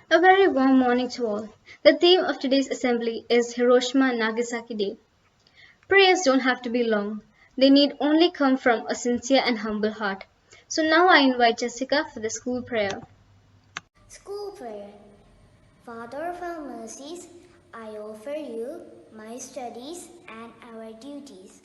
A very warm morning to all. The theme of today's assembly is Hiroshima and Nagasaki Day. Prayers don't have to be long. They need only come from a sincere and humble heart. So now I invite Jessica for the school prayer. School prayer. Father of our mercies, I offer you my studies and our duties.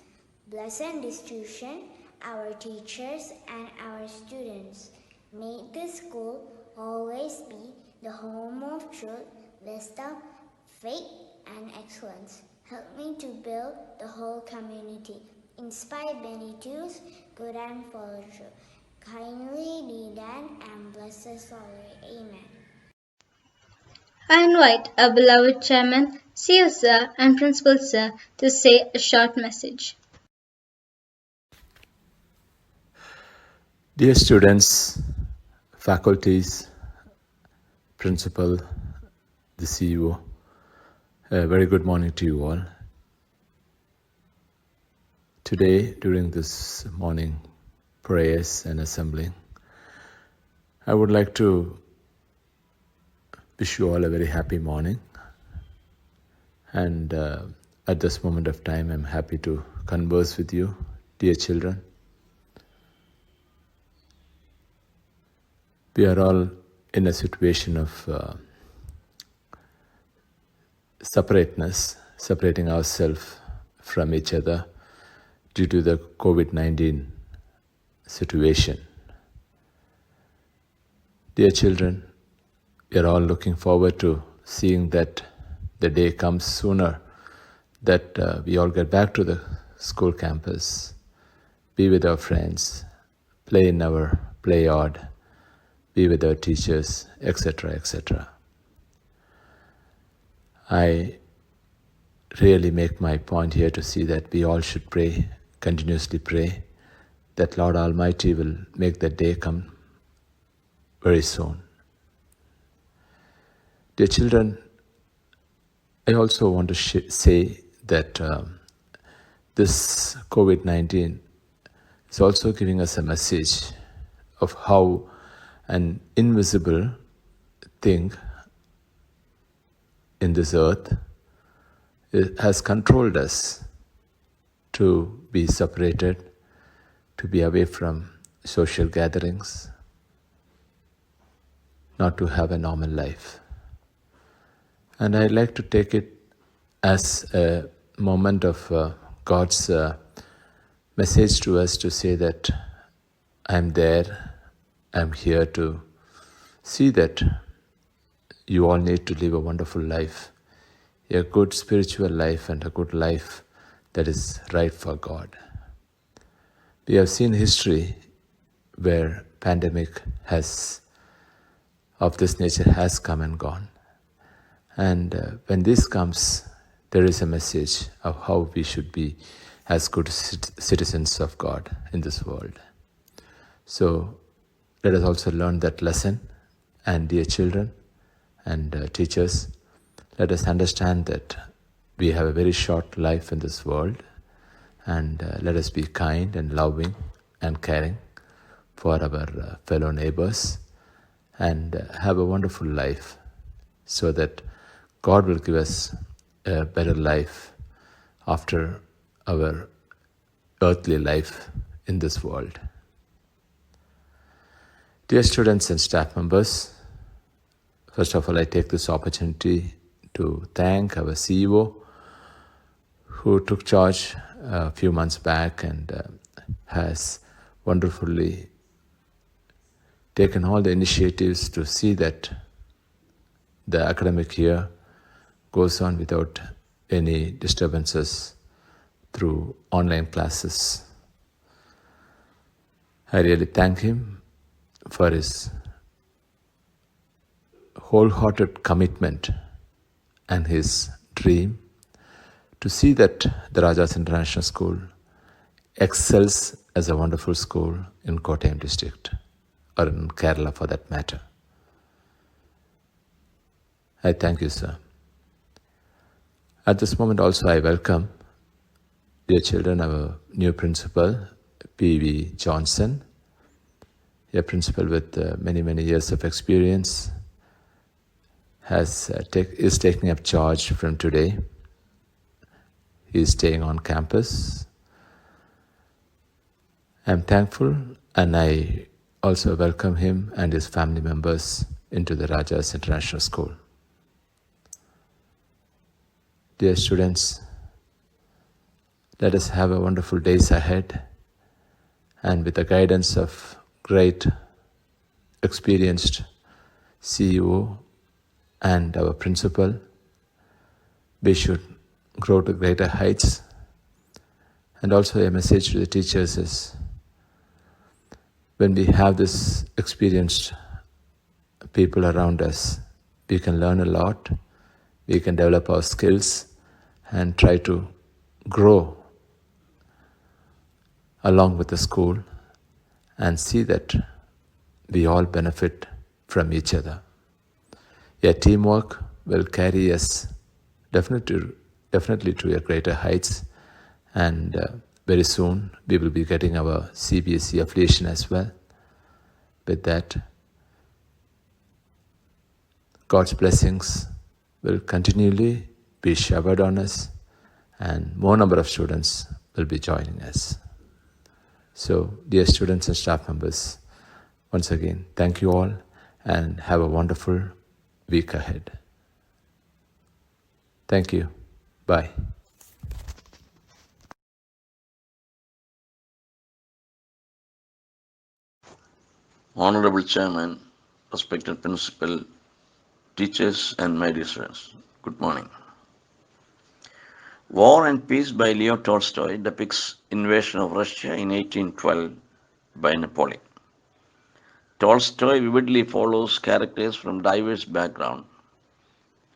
Bless and distinction our teachers and our students. Make this school always be the home of truth, wisdom, faith, and excellence. Help me to build the whole community. Inspire many to good and follow true. Kindly lead and bless us all. Amen. I invite our beloved chairman, CEO sir, and principal sir to say a short message. Dear students, faculties, principal, the CEO, a very good morning to you all. Today, during this morning prayers and assembling, I would like to wish you all a very happy morning. And at this moment of time, I'm happy to converse with you, dear children. We are all in a situation of separateness, separating ourselves from each other due to the COVID-19 situation. Dear children, we are all looking forward to seeing that the day comes sooner that we all get back to the school campus, be with our friends, play in our play yard, be with our teachers, etc., etc. I really make my point here to see that we all should pray, continuously pray, that Lord Almighty will make that day come very soon. Dear children, I also want to say that this COVID-19 is also giving us a message of how an invisible thing in this earth has controlled us to be separated, to be away from social gatherings, not to have a normal life. And I'd like to take it as a moment of God's message to us to say that I'm there, I'm here to see that you all need to live a wonderful life, a good spiritual life and a good life that is right for God. We have seen history where pandemic of this nature has come and gone. And when this comes, there is a message of how we should be as good citizens of God in this world. So let us also learn that lesson. And dear children and teachers, let us understand that we have a very short life in this world, and let us be kind and loving and caring for our fellow neighbors and have a wonderful life so that God will give us a better life after our earthly life in this world. Dear students and staff members, first of all, I take this opportunity to thank our CEO who took charge a few months back and has wonderfully taken all the initiatives to see that the academic year goes on without any disturbances through online classes. I really thank him for his wholehearted commitment and his dream to see that the Rajas International School excels as a wonderful school in Kottayam district, or in Kerala for that matter. I thank you, sir. At this moment also I welcome, dear children, our new principal, P.V. Johnson, a principal with many years of experience is taking up charge from today. He is staying on campus. I'm thankful, and I also welcome him and his family members into the Rajas International School. Dear students, let us have a wonderful days ahead, and with the guidance of great, experienced CEO and our principal, we should grow to greater heights. And also a message to the teachers is, when we have this experienced people around us, we can learn a lot, we can develop our skills and try to grow along with the school and see that we all benefit from each other. Yeah, teamwork will carry us definitely to a greater heights, and very soon we will be getting our CBSE affiliation as well. With that, God's blessings will continually be showered on us, and more number of students will be joining us. So, dear students and staff members, once again, thank you all and have a wonderful week ahead. Thank you. Bye. Honorable Chairman, respected Principal, teachers and my dear students, good morning. War and Peace by Leo Tolstoy depicts invasion of Russia in 1812 by Napoleon. Tolstoy vividly follows characters from diverse backgrounds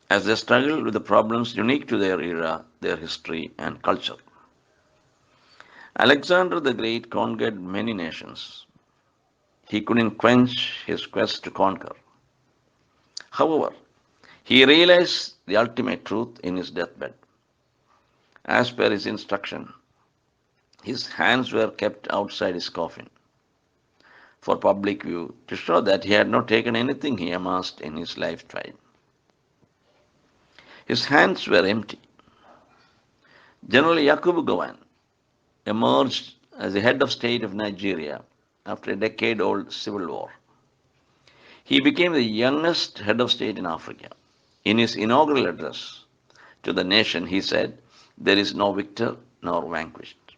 as they struggle with the problems unique to their era, their history and culture. Alexander the Great conquered many nations. He couldn't quench his quest to conquer. However, he realized the ultimate truth in his deathbed. As per his instruction, his hands were kept outside his coffin for public view to show that he had not taken anything he amassed in his lifetime. His hands were empty. General Yakubu Gowon emerged as the head of state of Nigeria after a decade-old civil war. He became the youngest head of state in Africa. In his inaugural address to the nation, he said, "There is no victor nor vanquished."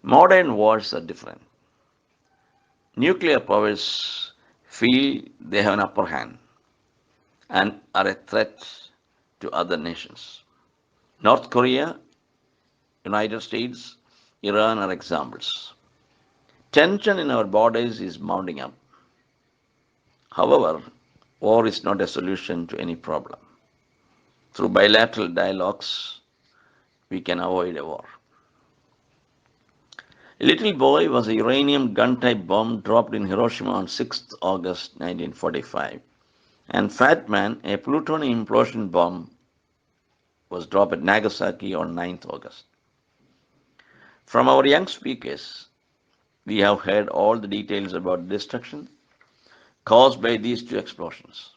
Modern wars are different. Nuclear powers feel they have an upper hand and are a threat to other nations. North Korea, United States, Iran are examples. Tension in our borders is mounting up. However, war is not a solution to any problem. Through bilateral dialogues, we can avoid a war. A little boy was a uranium gun-type bomb dropped in Hiroshima on 6th August 1945, and Fat Man, a plutonium implosion bomb, was dropped at Nagasaki on 9th August. From our young speakers, we have heard all the details about destruction caused by these two explosions.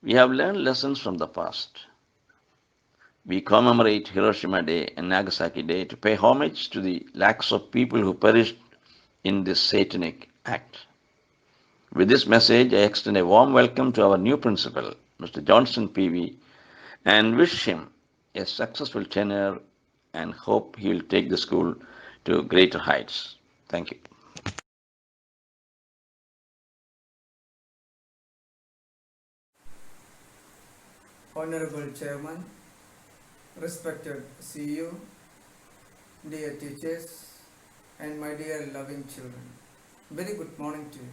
We have learned lessons from the past. We commemorate Hiroshima Day and Nagasaki Day to pay homage to the lakhs of people who perished in this satanic act. With this message, I extend a warm welcome to our new principal, Mr. Johnson PV, and wish him a successful tenure and hope he will take the school to greater heights. Thank you. Honorable Chairman, respected CEO, dear teachers, and my dear loving children, very good morning to you.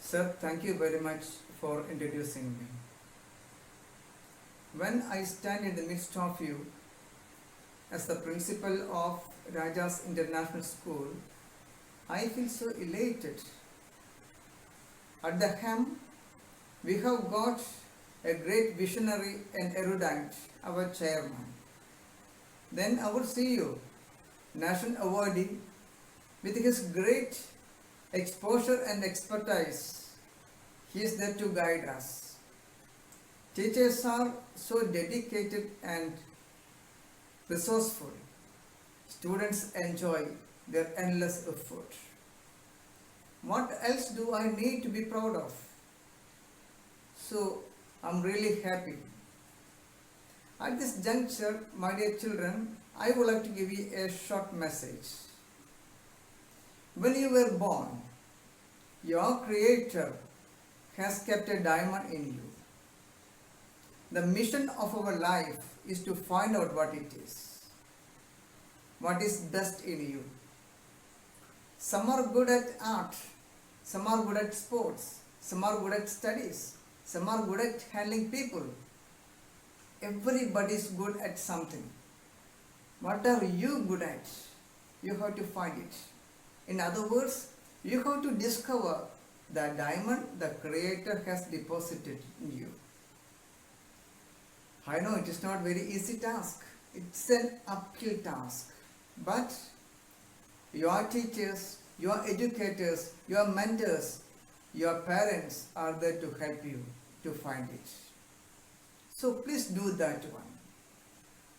Sir, thank you very much for introducing me. When I stand in the midst of you as the principal of Rajas International School, I feel so elated. At the helm, we have got a great visionary and erudite, our chairman. Then our CEO, national awardee, with his great exposure and expertise, He is there to guide us. Teachers are so dedicated and resourceful. Students enjoy their endless effort. What else do I need to be proud of? So I'm really happy. At this juncture, my dear children, I would like to give you a short message. When you were born, your Creator has kept a diamond in you. The mission of our life is to find out what it is. What is best in you. Some are good at art, some are good at sports, some are good at studies, some are good at handling people. Everybody is good at something. What are you good at? You have to find it. In other words, you have to discover the diamond the Creator has deposited in you. I know it is not very easy task. It's an uphill task. But your teachers, your educators, your mentors, your parents are there to help you to find it. So please do that one.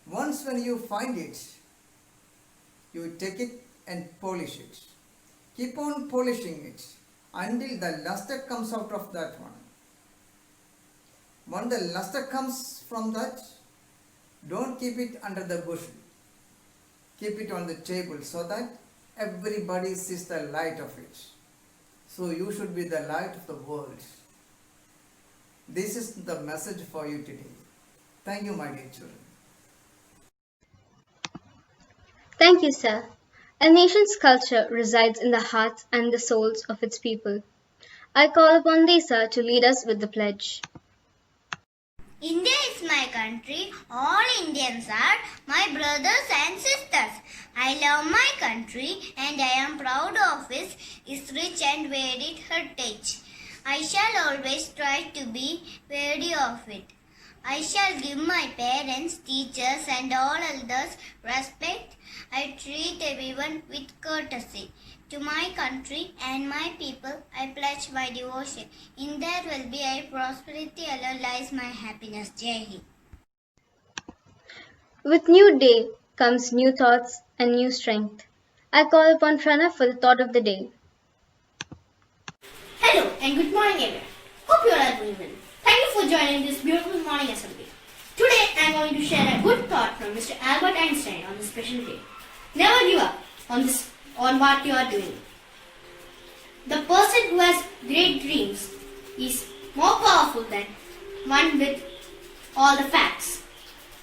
Once when you find it, you take it and polish it. Keep on polishing it until the luster comes out of that one. When the luster comes from that, don't keep it under the bushel. Keep it on the table so that everybody sees the light of it. So you should be the light of the world. This is the message for you today. Thank you, my dear children. Thank you, sir. A nation's culture resides in the hearts and the souls of its people. I call upon thee, sir, to lead us with the pledge. India is my country. All Indians are my brothers and sisters. I love my country and I am proud of its rich and varied heritage. I shall always try to be worthy of it. I shall give my parents, teachers and all others respect. I treat everyone with courtesy. To my country and my people, I pledge my devotion. In their well-being, prosperity alone lies my happiness. Jai Hind. With new day comes new thoughts and new strength. I call upon Pranav for the thought of the day. Hello and good morning everyone. Hope you all are doing well. Thank you for joining this beautiful morning assembly. Today I am going to share a good thought from Mr. Albert Einstein on this special day. Never give up on what you are doing. The person who has great dreams is more powerful than one with all the facts.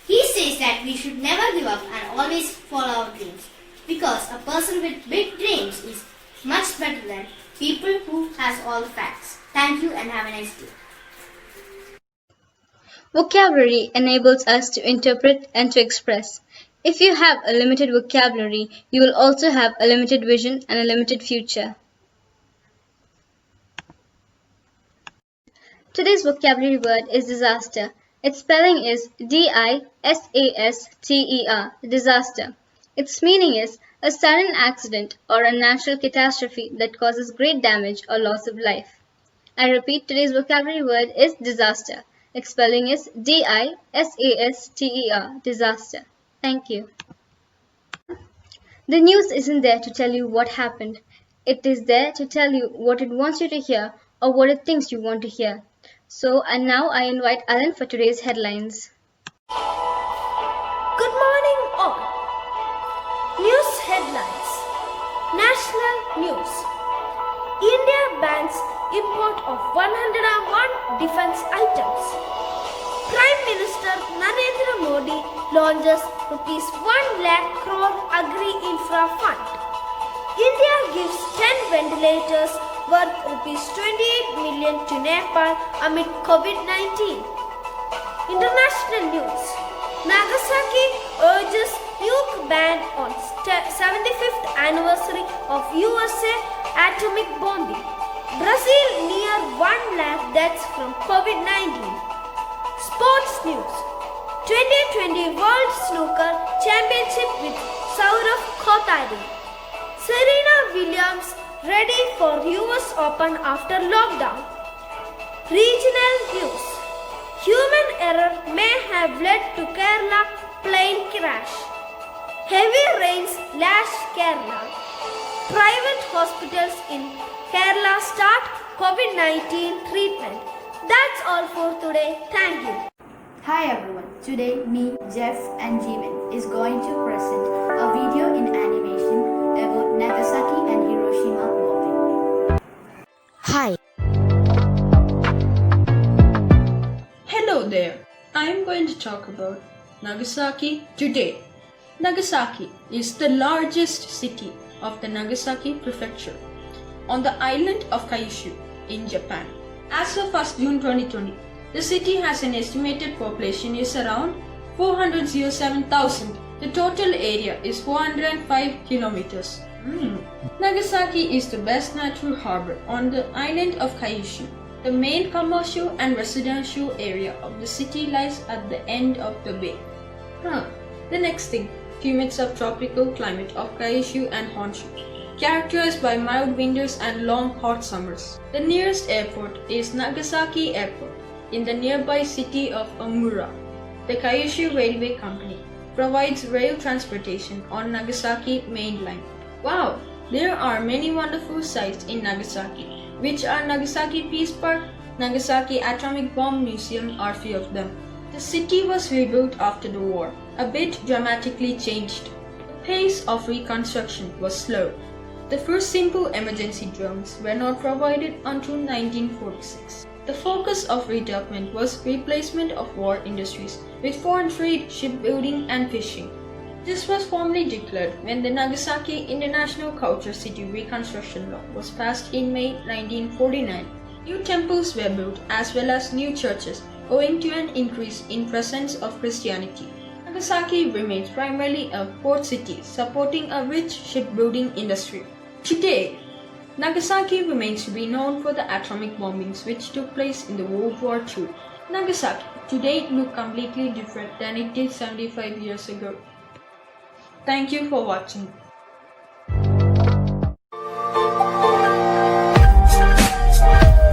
He says that we should never give up and always follow our dreams, because a person with big dreams is much better than people who has all the facts. Thank you and have a nice day. Vocabulary enables us to interpret and to express. If you have a limited vocabulary, you will also have a limited vision and a limited future. Today's vocabulary word is disaster. Its spelling is D-I-S-A-S-T-E-R, disaster. Its meaning is a sudden accident or a natural catastrophe that causes great damage or loss of life. I repeat, today's vocabulary word is disaster. Its spelling is D-I-S-A-S-T-E-R, disaster. Thank you. The news isn't there to tell you what happened. It is there to tell you what it wants you to hear or what it thinks you want to hear. So, and now I invite Alan for today's headlines. Good morning all. News headlines. National news. India bans import of 101 defense items. Prime Minister Narendra Modi launches rupees 1 lakh crore Agri-Infra Fund. India gives 10 ventilators worth rupees 28 million to Nepal amid COVID-19. International news. Nagasaki urges nuke ban on 75th anniversary of USA atomic bombing. Brazil near 1 lakh deaths from COVID-19. Sports news. 2020 World Snooker Championship with Saurav Kottayam. Serena Williams ready for US Open after lockdown. Local news. Human error may have led to Kerala plane crash. Heavy rains lash Kerala. Private hospitals in Kerala start COVID-19 treatment. That's all for today. Thank you. Hi everyone, today me, Jeff and Jimin is going to present a video in animation about Nagasaki and Hiroshima bombing. Hi. Hello there, I am going to talk about Nagasaki today. Nagasaki is the largest city of the Nagasaki prefecture on the island of Kyushu in Japan. As of 1st June 2020, the city has an estimated population is around 407,000. The total area is 405 kilometers. Nagasaki is the best natural harbor on the island of Kyushu. The main commercial and residential area of the city lies at the end of the bay. The next thing, humid subtropical climate of Kyushu and Honshu, characterized by mild winters and long hot summers. The nearest airport is Nagasaki Airport in the nearby city of Omura. The Kyushu Railway Company provides rail transportation on Nagasaki main line. Wow! There are many wonderful sites in Nagasaki, which are Nagasaki Peace Park, Nagasaki Atomic Bomb Museum are few of them. The city was rebuilt after the war, a bit dramatically changed. The pace of reconstruction was slow. The first simple emergency drones were not provided until 1946. The focus of redevelopment was replacement of war industries with foreign trade, shipbuilding and fishing. This was formally declared when the Nagasaki International Culture City Reconstruction Law was passed in May 1949. New temples were built as well as new churches owing to an increase in presence of Christianity. Nagasaki remains primarily a port city supporting a rich shipbuilding industry. Today, Nagasaki remains to be known for the atomic bombings which took place in the World War II. Nagasaki today looks completely different than it did 75 years ago. Thank you for watching.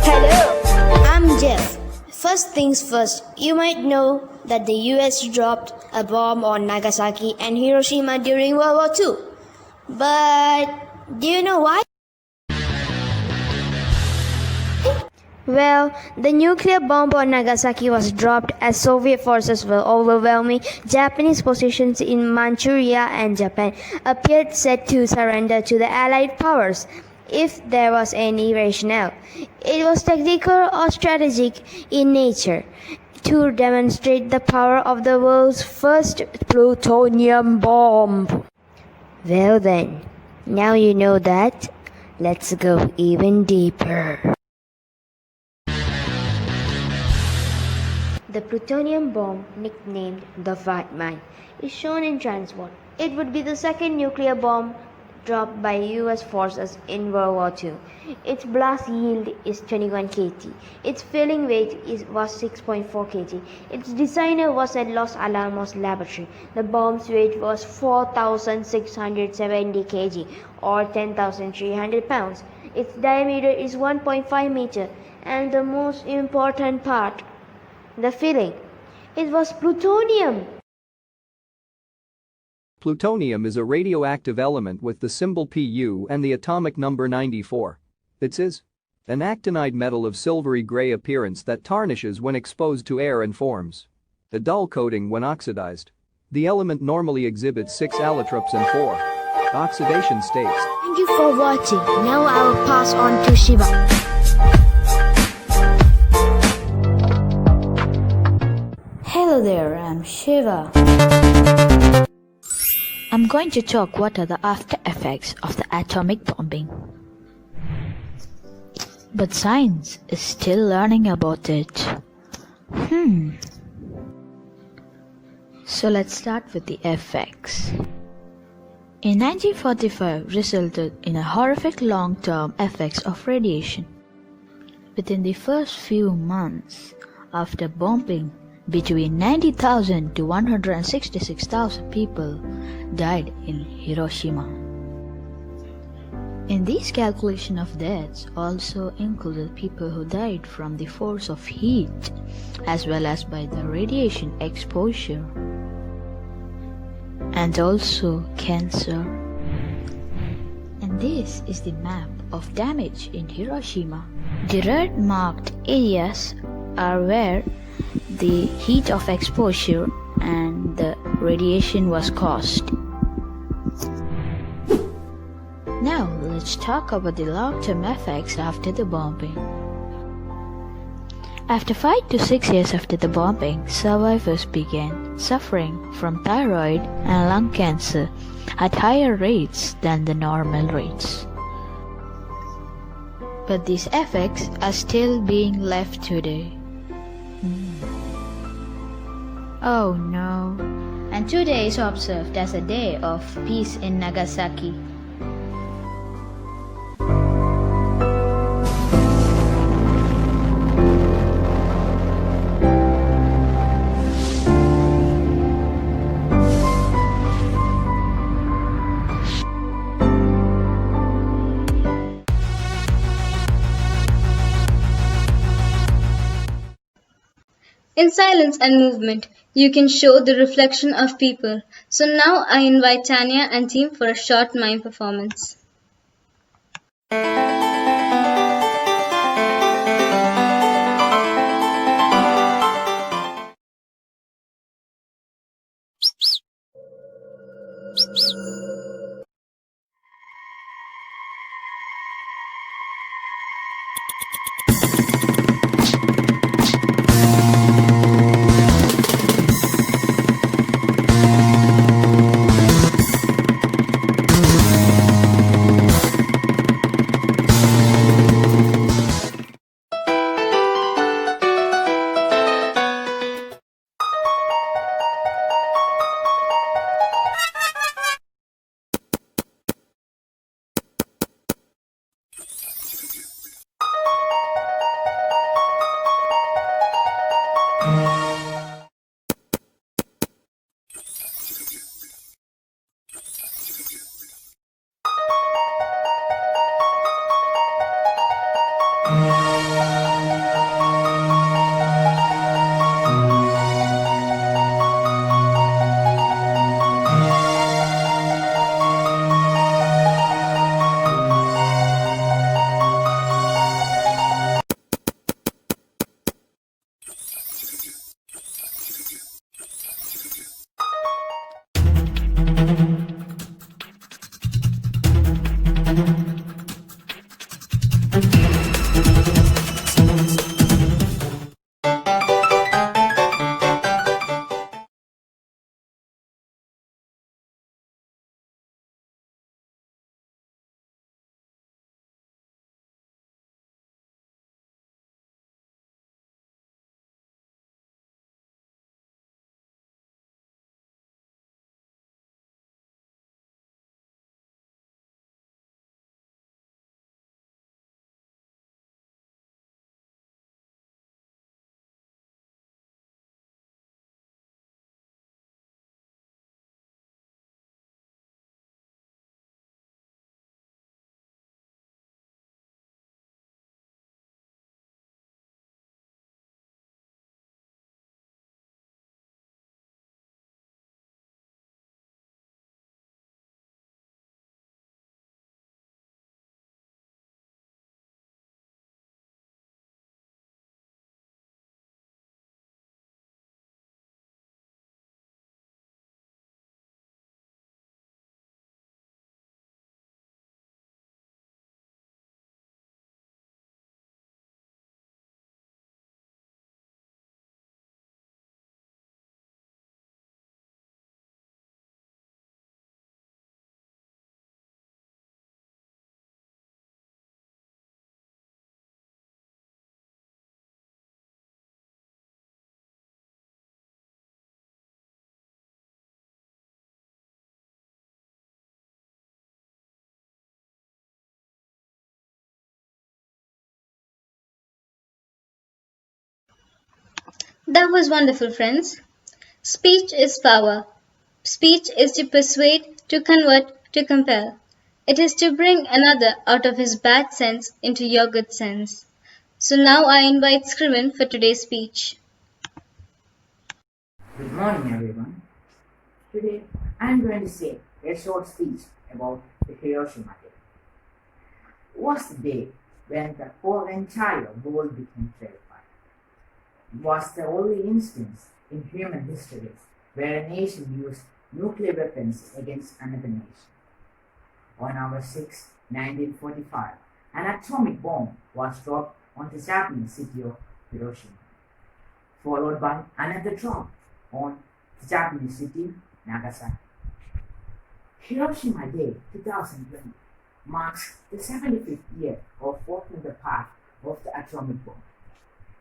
Hello, I'm Jeff. First things first, you might know that the US dropped a bomb on Nagasaki and Hiroshima during World War II. But do you know why? Well, the nuclear bomb on Nagasaki was dropped as Soviet forces were overwhelming Japanese positions in Manchuria, and Japan appeared set to surrender to the Allied powers if there was any rationale. It was tactical or strategic in nature to demonstrate the power of the world's first plutonium bomb. Well then, now you know that. Let's go even deeper. The plutonium bomb, nicknamed the Fat Man, is shown in transport. It would be the second nuclear bomb dropped by US forces in World War II. Its blast yield is 21 kg. Its filling weight was 6.4 kg. Its designer was at Los Alamos Laboratory. The bomb's weight was 4,670 kg or 10,300 pounds. Its diameter is 1.5 meter, and the most important part, the filling. It was plutonium. Plutonium is a radioactive element with the symbol Pu and the atomic number 94. It is an actinide metal of silvery gray appearance that tarnishes when exposed to air and forms a dull coating when oxidized. The element normally exhibits 6 allotropes and 4 oxidation states. Thank you for watching. Now I will pass on to Shiva. Hello there, I'm Shiva. I'm going to talk what are the after effects of the atomic bombing. But science is still learning about it. So let's start with the effects. In 1945 resulted in a horrific long-term effects of radiation. Within the first few months after bombing, between 90,000 to 166,000 people died in Hiroshima. In this calculation of deaths also included people who died from the force of heat as well as by the radiation exposure, and also cancer. And this is the map of damage in Hiroshima. The red marked areas are where the heat of exposure and the radiation was caused. Now let's talk about the long-term effects after the bombing. After 5 to 6 years after the bombing, survivors began suffering from thyroid and lung cancer at higher rates than the normal rates. But these effects are still being left today. Oh no. And today is observed as a day of peace in Nagasaki. In silence and movement, you can show the reflection of people. So now I invite Tanya and team for a short mime performance. That was wonderful, friends. Speech is power. Speech is to persuade, to convert, to compel. It is to bring another out of his bad sense into your good sense. So now I invite Scriven for today's speech. Good morning, everyone. Today, I am going to say a short speech about the Hiroshima Day. It was the day when the whole entire world became terrified. It was the only instance in human history where a nation used nuclear weapons against another nation. On August 6, 1945, an atomic bomb was dropped on the Japanese city of Hiroshima, followed by another drop on the Japanese city Nagasaki. Hiroshima Day 2020 marks the 75th year of walking the path of the atomic bomb.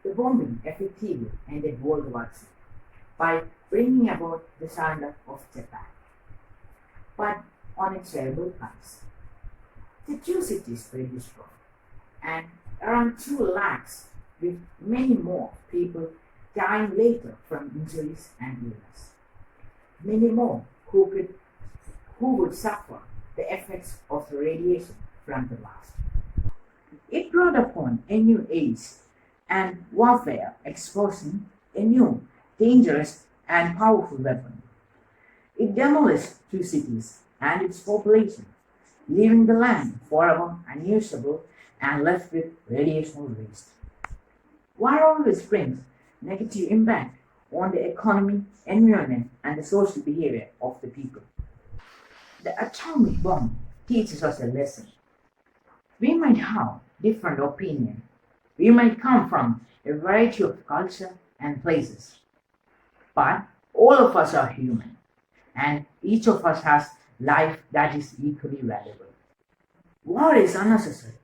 The bombing effectively ended World War II by bringing about the surrender of Japan, but on a terrible price. The two cities were destroyed, and around 2 lakhs, with many more people dying later from injuries and illness. Many more who would suffer the effects of the radiation from the blast. It brought upon a new age and warfare, exposing a new, dangerous and powerful weapon. It demolished 2 cities and its population, leaving the land forever unusable and left with radiation waste. War always brings negative impact on the economy, environment, and the social behavior of the people. The atomic bomb teaches us a lesson. We might have different opinions. We might come from a variety of culture and places. But all of us are human, and each of us has life that is equally valuable. War is unnecessary.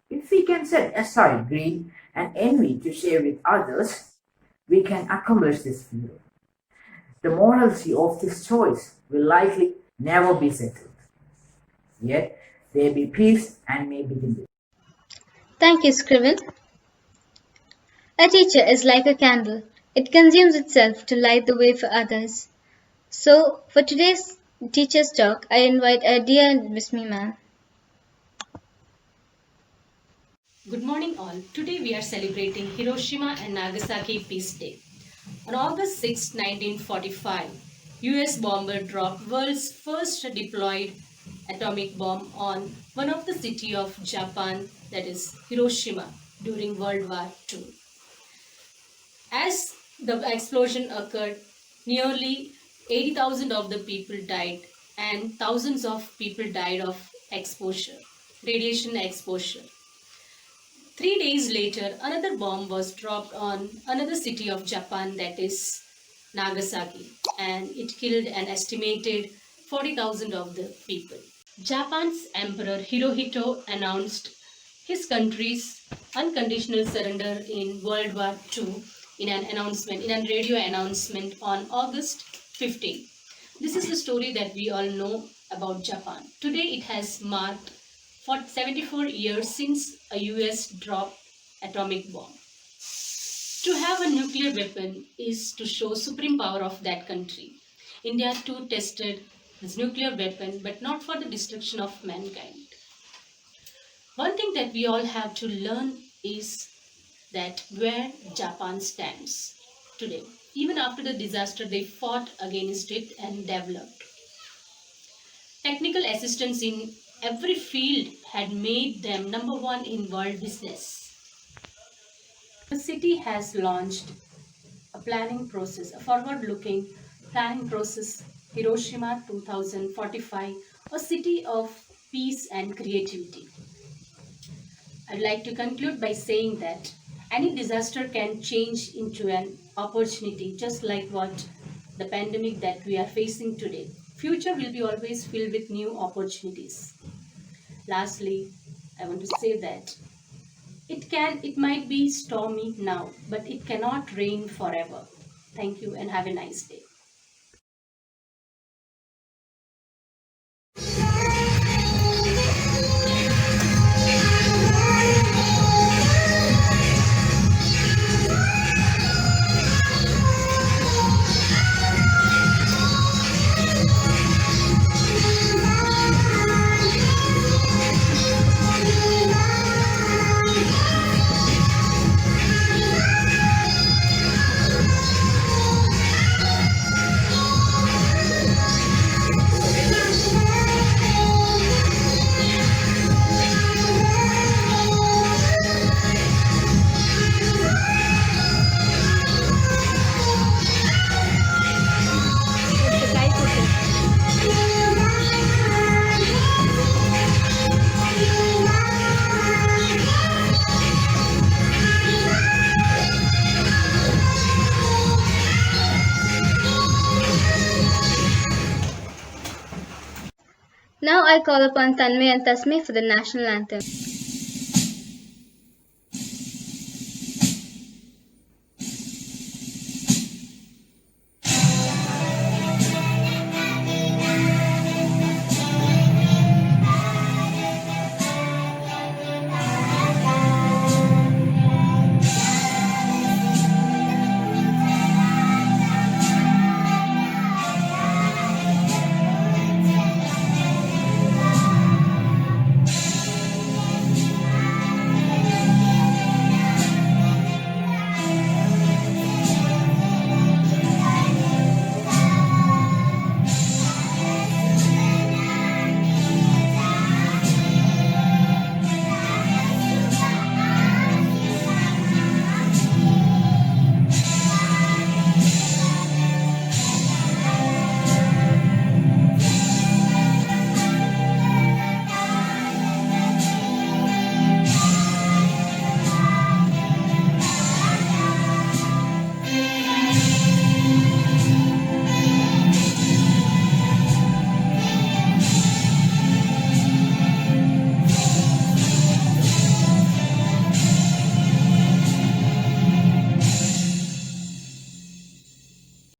If we can set aside greed and envy to share with others, we can accomplish this fear. The morality of this choice will likely never be settled. Yet there be peace and may be delivered. Thank you, Scriven. A teacher is like a candle. It consumes itself to light the way for others. So, for today's teacher's talk, I invite our dear Miss Mima. Good morning all. Today we are celebrating Hiroshima and Nagasaki Peace Day. On August 6, 1945, US bomber dropped world's first deployed atomic bomb on one of the city of Japan, that is Hiroshima, during World War II. As the explosion occurred, nearly 80,000 of the people died and thousands of people died of exposure, radiation exposure. 3 days later, another bomb was dropped on another city of Japan, that is Nagasaki, and it killed an estimated 40,000 of the people. Japan's Emperor Hirohito announced his country's unconditional surrender in World War II in a radio announcement on August 15. This is the story that we all know about Japan. Today it has marked for 74 years since a US dropped atomic bomb. To have a nuclear weapon is to show supreme power of that country. India too tested its nuclear weapon, but not for the destruction of mankind. One thing that we all have to learn is that where Japan stands today. Even after the disaster, they fought against it and developed. Technical assistance in every field had made them number 1 in world business. The city has launched a planning process, a forward-looking planning process, Hiroshima 2045, a city of peace and creativity. I'd like to conclude by saying that any disaster can change into an opportunity, just like what the pandemic that we are facing today. Future will be always filled with new opportunities. Lastly, I want to say that it might be stormy now, but it cannot rain forever. Thank you and have a nice day. I call upon Tanmay and Tasmay for the national anthem.